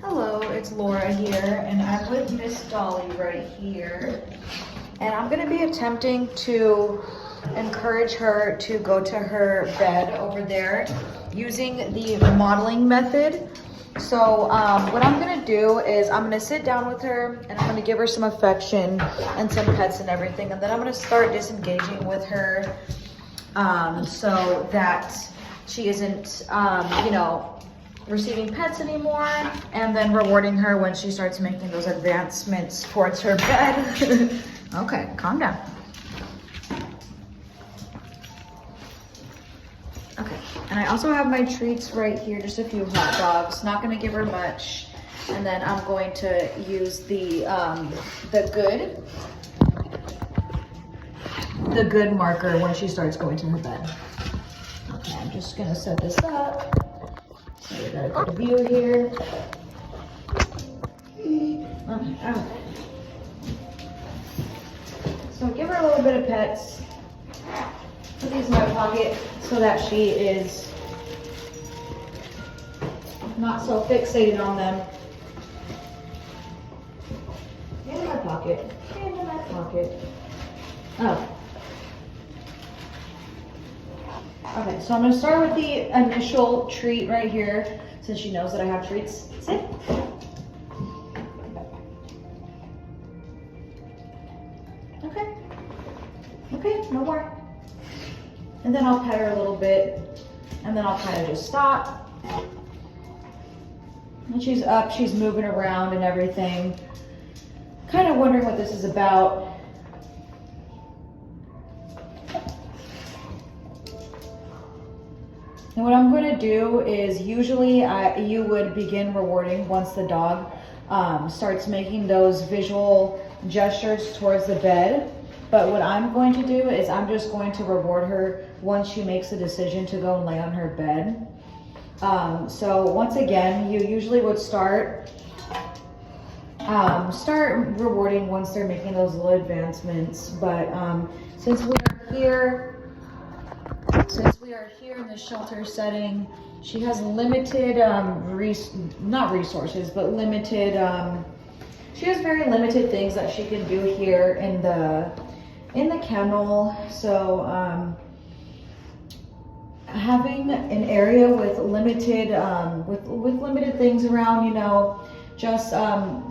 Hello, it's Laura here, and I'm with Miss Dolly right here. And I'm gonna be attempting to encourage her to go to her bed over there using the modeling method. So what I'm gonna do is I'm gonna sit down with her and I'm gonna give her some affection and some pets and everything. And then I'm gonna start disengaging with her so that she isn't, receiving pets anymore, and then rewarding her when she starts making those advancements towards her bed. Okay, calm down. Okay, and I also have my treats right here, just a few hot dogs. Not gonna give her much. And then I'm going to use the good marker when she starts going to her bed. Okay, I'm just gonna set this up. So we got a good view here. Okay. So give her a little bit of pets. Put these in my pocket so that she is not so fixated on them. In my pocket. In my pocket. Oh. Okay, so I'm gonna start with the initial treat right here, since she knows that I have treats. Sit. Okay. Okay, no more. And then I'll pet her a little bit, and then I'll kind of just stop. And she's up, she's moving around and everything. Kind of wondering what this is about. And what I'm going to do is usually you would begin rewarding once the dog starts making those visual gestures towards the bed. But what I'm going to do is I'm just going to reward her once she makes the decision to go and lay on her bed. So once again, you usually would start rewarding once they're making those little advancements. But since we are here in the shelter setting, she has limited, not resources, but limited, she has very limited things that she can do here in the kennel. So having an area with limited, with limited things around, just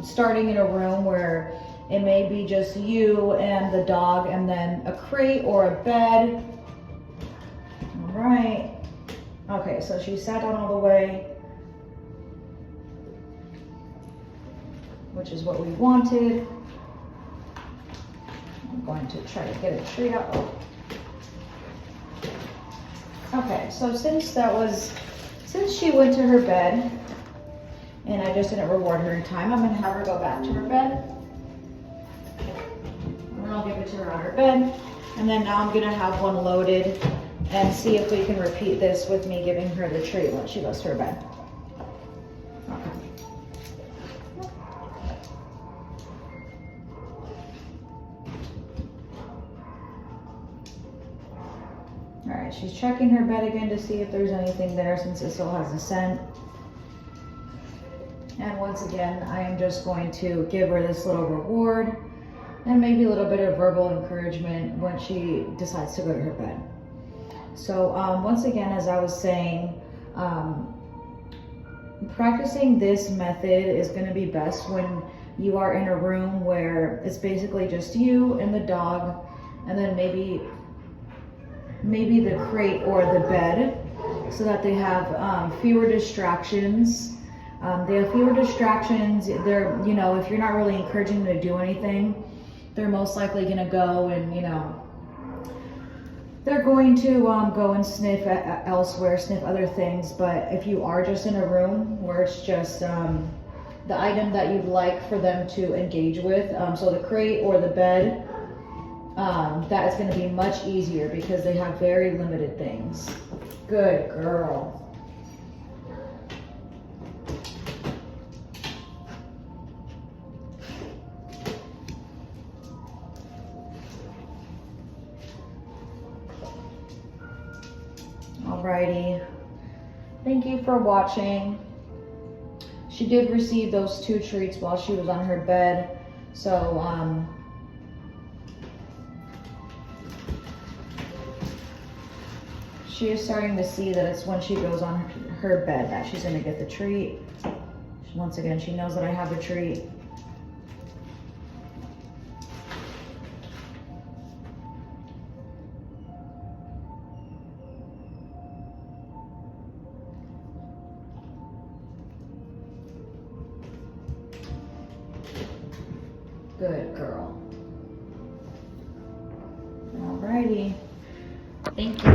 starting in a room where it may be just you and the dog, and then a crate or a bed. All right. Okay, so she sat down all the way, which is what we wanted. I'm going to try to get a treat out. Okay, so since she went to her bed and I just didn't reward her in time, I'm gonna have her go back to her bed. And then I'll give it to her on her bed. And then now I'm gonna have one loaded and see if we can repeat this with me giving her the treat when she goes to her bed. Okay. All right, she's checking her bed again to see if there's anything there since it still has a scent. And once again, I am just going to give her this little reward and maybe a little bit of verbal encouragement when she decides to go to her bed. So once again, as I was saying, practicing this method is going to be best when you are in a room where it's basically just you and the dog, and then maybe the crate or the bed, so that they have fewer distractions. They have fewer distractions. They're, if you're not really encouraging them to do anything, they're most likely going to go and, they're going to go and sniff elsewhere, sniff other things. But if you are just in a room where it's just the item that you'd like for them to engage with, so the crate or the bed, that is going to be much easier because they have very limited things. Good girl. Alrighty. Thank you for watching. she did receive those 2 treats while she was on her bed. So, she is starting to see that it's when she goes on her bed that she's gonna get the treat. Once again, she knows that I have a treat. Good girl. Alrighty. Thank you.